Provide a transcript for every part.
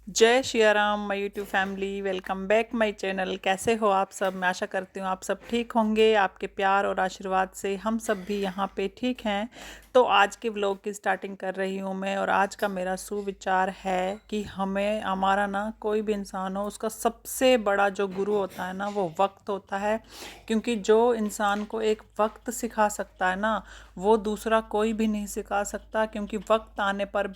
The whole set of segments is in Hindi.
जय Siya Ram my YouTube family, welcome back my channel. कैसे हो आप सब? मैं आशा करती हूँ आप सब ठीक होंगे। आपके प्यार और आशीर्वाद से हम सब भी यहाँ पे ठीक हैं। तो आज के व्लॉग की स्टार्टिंग कर रही हूँ मैं, और आज का मेरा सुविचार है कि हमारा ना कोई भी इंसान हो, उसका सबसे बड़ा जो गुरु होता है ना वो वक्त होता है। क्योंकि जो इंसान को एक वक्त सिखा सकता है ना, वो दूसरा कोई भी नहीं सिखा सकता। क्योंकि वक्त आने पर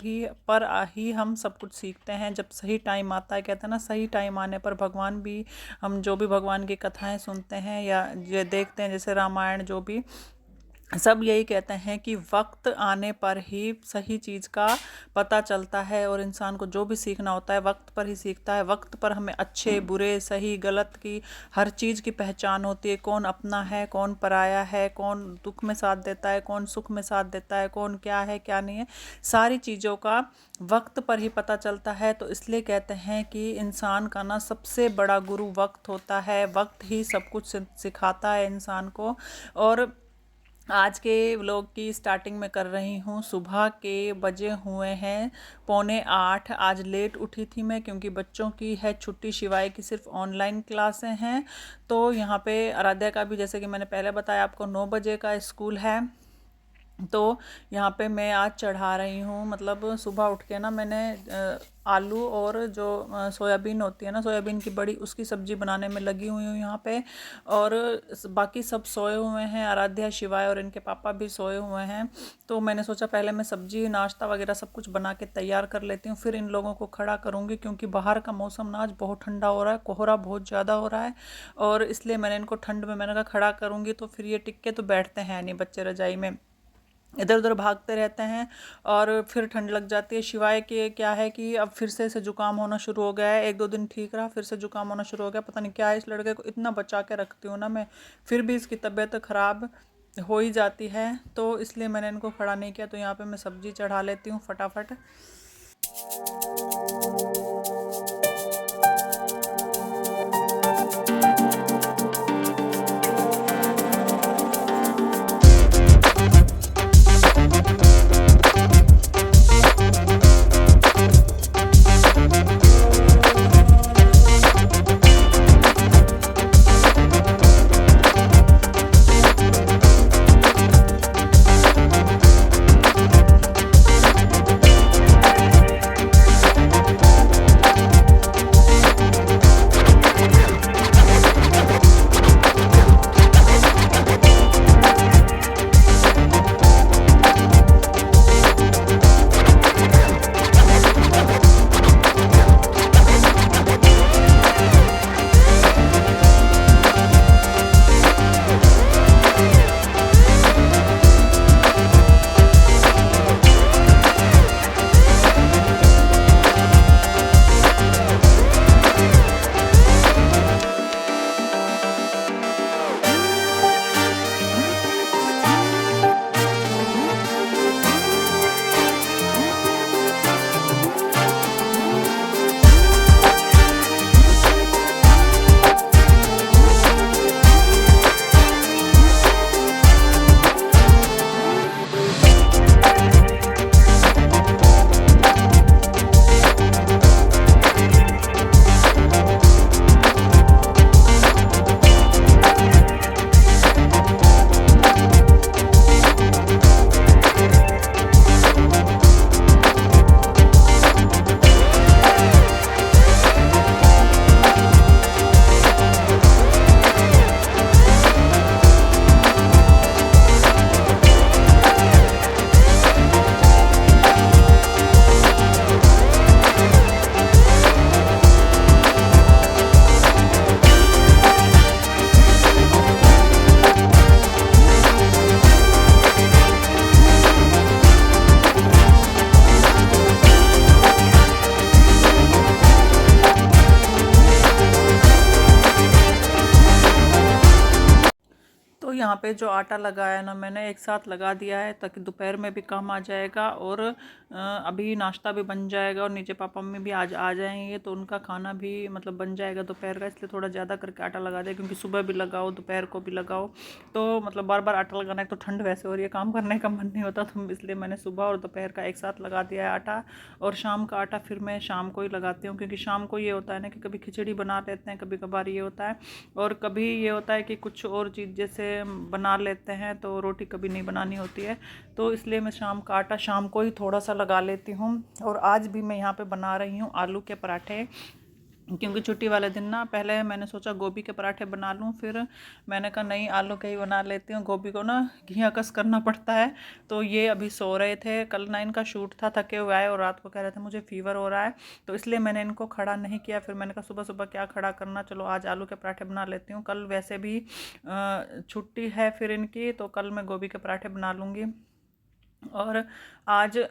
ही हम सब कुछ सीखते हैं। जब सही टाइम आता है, कहते हैं ना, सही टाइम आने पर भगवान भी, हम जो भी भगवान की कथाएं सुनते हैं या ये देखते हैं, जैसे रामायण, जो भी सब यही कहते हैं कि वक्त आने पर ही सही चीज़ का पता चलता है। और इंसान को जो भी सीखना होता है वक्त पर ही सीखता है। वक्त पर हमें अच्छे बुरे सही गलत की हर चीज़ की पहचान होती है। कौन अपना है, कौन पराया है, कौन दुख में साथ देता है, कौन सुख में साथ देता है, कौन क्या है क्या नहीं है, सारी चीज़ों का वक्त पर ही पता चलता है। तो इसलिए कहते हैं कि इंसान का ना सबसे बड़ा गुरु वक्त होता है। वक्त ही सब कुछ सिखाता है इंसान को। और आज के व्लॉग की स्टार्टिंग में कर रही हूँ। सुबह के बजे हुए हैं 7:45। आज लेट उठी थी मैं, क्योंकि बच्चों की है छुट्टी, शिवाय की सिर्फ ऑनलाइन क्लासें हैं। तो यहाँ पे आराध्या का भी, जैसे कि मैंने पहले बताया आपको, 9 बजे का स्कूल है। तो यहाँ पे मैं आज चढ़ा रही हूँ, मतलब सुबह उठ के ना मैंने आलू और जो सोयाबीन होती है ना, सोयाबीन की बड़ी, उसकी सब्ज़ी बनाने में लगी हुई हूँ यहाँ पे। और बाकी सब सोए हुए हैं, आराध्या, शिवाय और इनके पापा भी सोए हुए हैं। तो मैंने सोचा पहले मैं सब्ज़ी नाश्ता वगैरह सब कुछ बना के तैयार कर लेती हूँ, फिर इन लोगों को खड़ा करूँगी। क्योंकि बाहर का मौसम ना आज बहुत ठंडा हो रहा है, कोहरा बहुत ज़्यादा हो रहा है। और इसलिए मैंने इनको ठंड में, मैंने कहा खड़ा करूँगी तो फिर ये टिक के तो बैठते हैं नहीं, बच्चे रजाई में इधर उधर भागते रहते हैं और फिर ठंड लग जाती है। शिवाय के क्या है कि अब फिर से जुकाम होना शुरू हो गया है। 1-2 दिन ठीक रहा, फिर से जुकाम होना शुरू हो गया। पता नहीं क्या है, इस लड़के को इतना बचा के रखती हूँ ना मैं, फिर भी इसकी तबीयत ख़राब हो ही जाती है। तो इसलिए मैंने इनको खड़ा नहीं किया। तो यहाँ पे मैं सब्ज़ी चढ़ा लेती हूँ फटाफट। यहाँ पे जो आटा लगाया ना मैंने एक साथ लगा दिया है ताकि दोपहर में भी काम आ जाएगा और अभी नाश्ता भी बन जाएगा और नीचे पापा मम्मी भी आज आ जाएंगे तो उनका खाना भी मतलब बन जाएगा दोपहर का। इसलिए थोड़ा ज़्यादा करके आटा लगा दिया, क्योंकि सुबह भी लगाओ दोपहर को भी लगाओ तो मतलब बार बार आटा लगाना है। तो ठंड वैसे हो रही है, काम करने का मन नहीं होता, तो इसलिए मैंने सुबह और दोपहर का एक साथ लगा दिया है आटा। और शाम का आटा फिर मैं शाम को ही लगाती हूँ, क्योंकि शाम को ये होता है ना कि कभी खिचड़ी बना लेते हैं, कभी कभार ये होता है, और कभी ये होता है कि कुछ और चीज़ जैसे बना लेते हैं तो रोटी कभी नहीं बनानी होती है। तो इसलिए मैं शाम का आटा शाम को ही थोड़ा सा लगा लेती हूँ। और आज भी मैं यहाँ पे बना रही हूँ आलू के पराठे, क्योंकि छुट्टी वाले दिन ना पहले मैंने सोचा गोभी के पराठे बना लूँ, फिर मैंने कहा नहीं आलू के ही बना लेती हूँ, गोभी को ना घियाकस करना पड़ता है। तो ये अभी सो रहे थे, कल ना इनका शूट था, थके हुए आए और रात को कह रहे थे मुझे फीवर हो रहा है, तो इसलिए मैंने इनको खड़ा नहीं किया। फिर मैंने कहा सुबह सुबह क्या खड़ा करना, चलो आज आलू के पराठे बना लेती हूँ, कल वैसे भी छुट्टी है फिर इनकी, तो कल मैं गोभी के पराठे बना लूँगी। और आज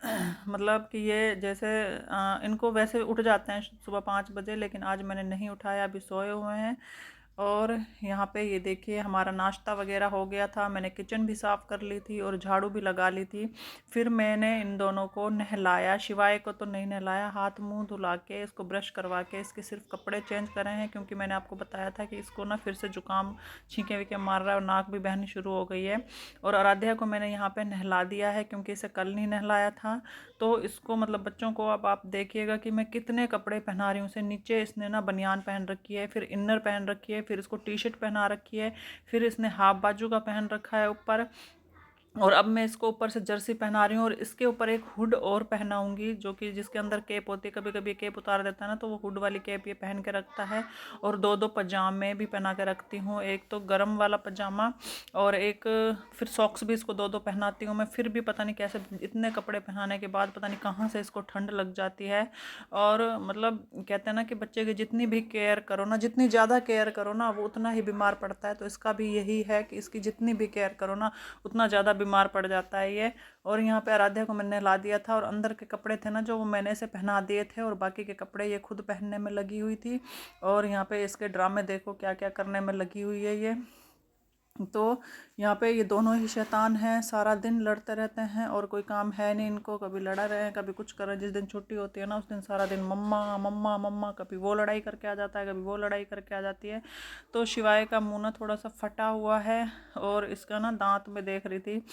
मतलब कि ये जैसे इनको वैसे उठ जाते हैं सुबह 5 बजे, लेकिन आज मैंने नहीं उठाया, अभी सोए हुए हैं। और यहाँ पे ये देखिए हमारा नाश्ता वगैरह हो गया था, मैंने किचन भी साफ़ कर ली थी और झाड़ू भी लगा ली थी। फिर मैंने इन दोनों को नहलाया, शिवाय को तो नहीं नहलाया, हाथ मुंह धुला के इसको ब्रश करवा के इसके सिर्फ कपड़े चेंज करे हैं, क्योंकि मैंने आपको बताया था कि इसको ना फिर से जुकाम छींके वीके मार रहा है और नाक भी बहनी शुरू हो गई है। और आराध्या को मैंने यहाँ पे नहला दिया है, क्योंकि इसे कल नहीं नहलाया था। तो इसको मतलब बच्चों को अब आप देखिएगा कि मैं कितने कपड़े पहना रही हूँ इसे। नीचे इसने ना बनियान पहन रखी है, फिर इनर पहन रखी है, फिर इसको टी शर्ट पहना रखी है, फिर इसने हाफ बाजू का पहन रखा है ऊपर, और अब मैं इसको ऊपर से जर्सी पहना रही हूँ और इसके ऊपर एक हुड और पहनाऊंगी, जो कि जिसके अंदर केप होती है, कभी कभी केप उतार देता है ना, तो वो हुड वाली केप ये पहन के रखता है। और दो दो पजामे भी पहना के रखती हूँ, एक तो गर्म वाला पजामा और एक फिर सॉक्स भी इसको दो दो पहनाती हूँ मैं। फिर भी पता नहीं कैसे इतने कपड़े पहनाने के बाद पता नहीं कहाँ से इसको ठंड लग जाती है। और मतलब कहते हैं ना कि बच्चे की जितनी भी केयर करो ना, जितनी ज़्यादा केयर करो ना वो उतना ही बीमार पड़ता है। तो इसका भी यही है कि इसकी जितनी भी केयर करो ना उतना ज़्यादा बीमार पड़ जाता है ये। और यहाँ पे आराध्या को मैंने ला दिया था और अंदर के कपड़े थे ना जो वो मैंने इसे पहना दिए थे, और बाकी के कपड़े ये खुद पहनने में लगी हुई थी। और यहाँ पे इसके ड्रामे देखो क्या क्या करने में लगी हुई है ये। तो यहाँ पे ये दोनों ही शैतान हैं, सारा दिन लड़ते रहते हैं और कोई काम है नहीं इनको, कभी लड़ा रहे हैं कभी कुछ कर रहे हैं। जिस दिन छुट्टी होती है ना उस दिन सारा दिन मम्मा मम्मा मम्मा, कभी वो लड़ाई करके आ जाता है कभी वो लड़ाई करके आ जाती है। तो शिवाय का मुंह ना थोड़ा सा फटा हुआ है, और इसका ना दांत में देख रही थी,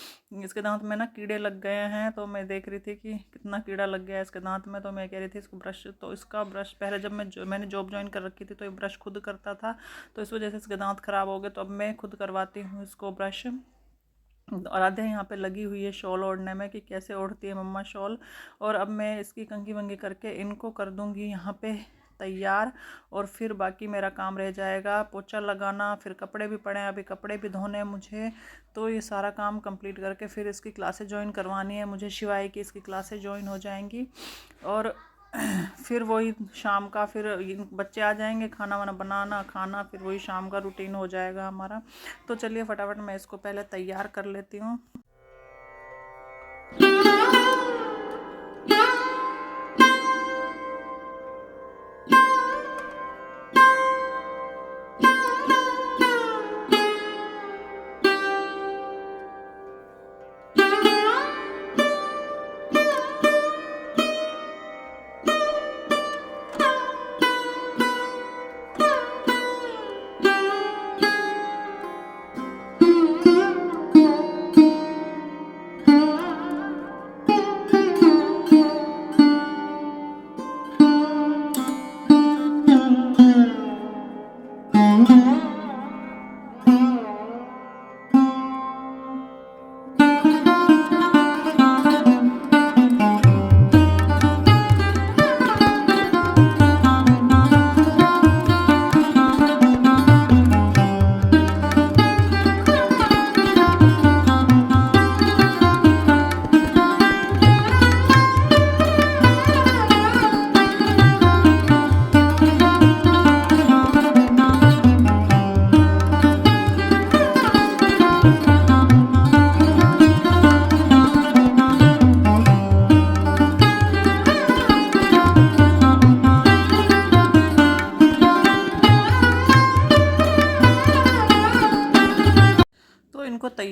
इसके दांत में ना कीड़े लग गए हैं, तो मैं देख रही थी कि कितना कीड़ा लग गया है इसके दांत में। तो मैं कह रही थी इसको ब्रश, तो इसका ब्रश पहले जब मैंने जॉब ज्वाइन कर रखी थी तो ये ब्रश खुद करता था, तो इस वजह से इसके दांत खराब हो गए, तो अब मैं खुद करवाती हूँ इसको ब्रश। आराध्या यहाँ पे लगी हुई है शॉल ओढ़ने में कि कैसे ओढ़ती है मम्मा शॉल। और अब मैं इसकी कंघी वंगी करके इनको कर दूँगी यहाँ पे तैयार, और फिर बाकी मेरा काम रह जाएगा पोछा लगाना, फिर कपड़े भी पड़े हैं अभी कपड़े भी धोने हैं मुझे। तो ये सारा काम कंप्लीट करके फिर इसकी क्लासेस ज्वाइन करवानी है मुझे, शिवाय की इसकी क्लासेस ज्वाइन हो जाएंगी। और फिर वही शाम का, फिर बच्चे आ जाएंगे, खाना वाना बनाना खाना, फिर वही शाम का रूटीन हो जाएगा हमारा। तो चलिए फटाफट मैं इसको पहले तैयार कर लेती हूँ।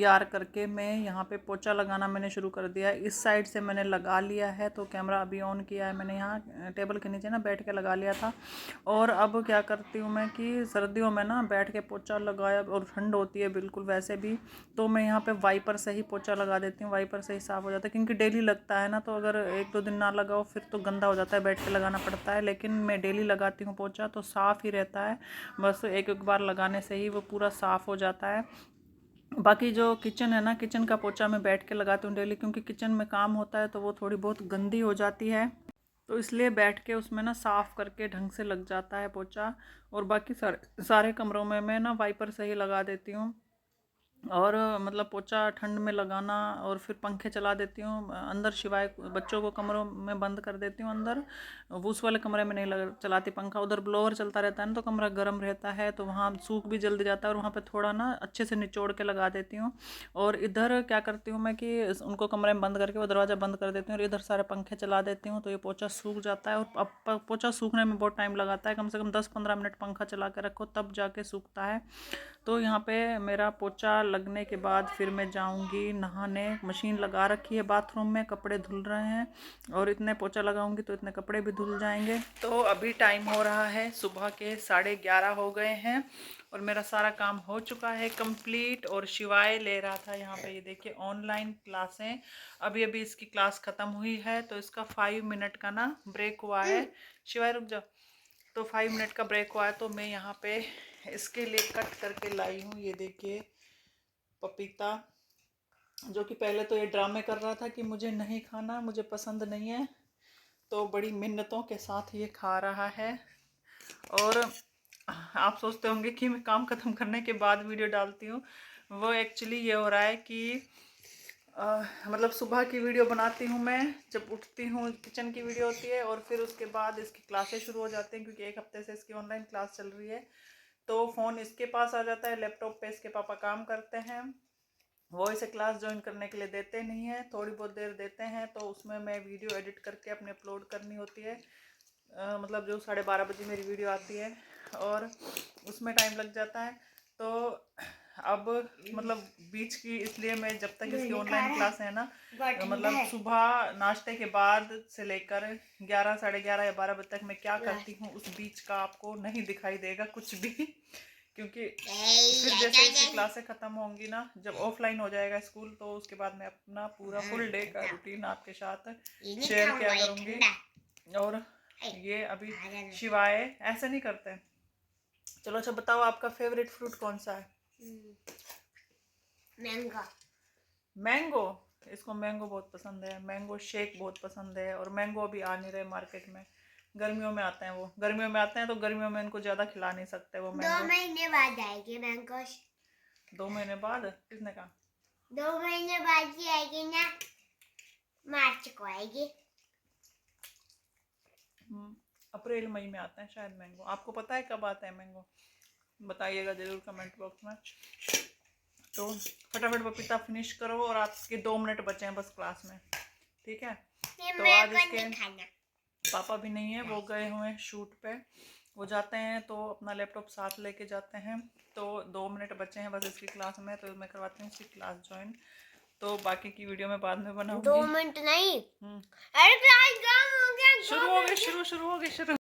तैयार करके मैं यहाँ पे पोछा लगाना मैंने शुरू कर दिया है। इस साइड से मैंने लगा लिया है, तो कैमरा अभी ऑन किया है मैंने, यहाँ टेबल के नीचे ना बैठ के लगा लिया था। और अब क्या करती हूँ मैं कि सर्दियों में ना बैठ के पोछा लगाया और ठंड होती है बिल्कुल वैसे भी, तो मैं यहाँ पे वाइपर से ही पोछा लगा देती हूँ, वाइपर से ही साफ़ हो जाता है। क्योंकि डेली लगता है ना, तो अगर 1-2 दिन ना लगाओ फिर तो गंदा हो जाता है, बैठ के लगाना पड़ता है। लेकिन मैं डेली लगाती हूँ पोछा, तो साफ़ ही रहता है। बस एक बार लगाने से ही वो पूरा साफ़ हो जाता है। बाकी जो किचन है ना, किचन का पोछा मैं बैठ के लगाती हूँ डेली, क्योंकि किचन में काम होता है तो वो थोड़ी बहुत गंदी हो जाती है, तो इसलिए बैठ के उसमें ना साफ़ करके ढंग से लग जाता है पोछा। और बाकी सारे कमरों में मैं ना वाइपर से ही लगा देती हूँ। और मतलब पोछा ठंड में लगाना, और फिर पंखे चला देती हूँ अंदर, सिवाय बच्चों को कमरों में बंद कर देती हूँ अंदर। उस वाले कमरे में नहीं चलाती पंखा, उधर ब्लोअर चलता रहता है ना, तो कमरा गर्म रहता है, तो वहाँ सूख भी जल्दी जाता है, और वहाँ पे थोड़ा ना अच्छे से निचोड़ के लगा देती हूँ। और इधर क्या करती हूँ मैं कि उनको कमरे में बंद करके वो दरवाज़ा बंद कर देती हूँ, और इधर सारे पंखे चला देती हूँ, तो ये पोछा सूख जाता है। और अब पोछा सूखने में बहुत टाइम लगाता है, कम से कम 10-15 मिनट पंखा चला के रखो तब जाके सूखता है। तो यहाँ पे मेरा पोछा लगने के बाद फिर मैं जाऊँगी नहाने। मशीन लगा रखी है बाथरूम में, कपड़े धुल रहे हैं, और इतने पोछा लगाऊंगी तो इतने कपड़े भी धुल जाएंगे। तो अभी टाइम हो रहा है सुबह के 11:30 हो गए हैं, और मेरा सारा काम हो चुका है कंप्लीट। और शिवाय ले रहा था यहाँ पे, ये देखिए ऑनलाइन क्लासें, अभी अभी इसकी क्लास ख़त्म हुई है, तो इसका 5 मिनट का ना ब्रेक हुआ है। शिवाय रुक जाओ। तो 5 मिनट का ब्रेक हुआ है, तो मैं यहाँ पे इसके लिए कट करके लाई हूँ, ये देखिए पपीता, जो कि पहले तो ये ड्रामे कर रहा था कि मुझे नहीं खाना, मुझे पसंद नहीं है, तो बड़ी मिन्नतों के साथ ये खा रहा है। और आप सोचते होंगे कि मैं काम ख़त्म करने के बाद वीडियो डालती हूँ, वो एक्चुअली ये हो रहा है कि मतलब सुबह की वीडियो बनाती हूँ मैं, जब उठती हूँ किचन की वीडियो होती है, और फिर उसके बाद इसकी क्लासेस शुरू हो जाती हैं, क्योंकि 1 हफ्ते से इसकी ऑनलाइन क्लास चल रही है। तो फ़ोन इसके पास आ जाता है, लैपटॉप पे इसके पापा काम करते हैं, वो इसे क्लास ज्वाइन करने के लिए देते नहीं है, थोड़ी बहुत देर देते हैं, तो उसमें मैं वीडियो एडिट करके अपने अपलोड करनी होती है। मतलब जो 12:30 बजे मेरी वीडियो आती है, और उसमें टाइम लग जाता है। तो अब मतलब बीच की, इसलिए मैं जब तक इसकी ऑनलाइन क्लास है ना, मतलब सुबह नाश्ते के बाद से लेकर 11, 11:30 या 12 बजे तक मैं क्या करती हूँ उस बीच का आपको नहीं दिखाई देगा कुछ भी, क्योंकि फिर जैसे इसकी क्लासें ख़त्म होंगी ना, जब ऑफलाइन हो जाएगा स्कूल, तो उसके बाद मैं अपना पूरा फुल डे का रूटीन आपके साथ शेयर किया करूँगी। और ये अभी शिवाय ऐसे नहीं करते। चलो अच्छा बताओ, आपका फेवरेट फ्रूट कौन सा है? मैंगो। मैंगो, इसको मैंगो बहुत पसंद है, मैंगो शेक बहुत पसंद है। और मैंगो अभी आ नहीं रहे मार्केट में, गर्मियों में आते हैं, वो गर्मियों में आते हैं, तो गर्मियों में इनको ज़्यादा खिला नहीं सकते वो मैंगो। 2 महीने बाद आएगी मैंगो। 2 महीने बाद? किसने कहा? 2 महीने बाद ही आएगी ना, मार्च को आएगी। अप्रैल मई में आते हैं शायद मैंगो। आपको पता है कब आता है मैंगो? बताइएगा ज़रूर कमेंट बॉक्स में। तो फटाफट पपीता फिनिश करो, और आपके 2 मिनट बचे हैं बस क्लास में, ठीक है? तो आज इसके पापा भी नहीं है, वो गए हुए हैं शूट पे, वो जाते हैं तो अपना लैपटॉप साथ लेके जाते हैं। तो 2 मिनट बचे हैं बस इसकी क्लास में, तो मैं करवाती हूँ इसकी क्लास ज्वाइन। तो बाकी की वीडियो में बाद में बनाऊंगी। 2 मिनट नहीं, अरे क्लास ज्वाइन हो गया, शुरू हो गई, शुरू हो गई।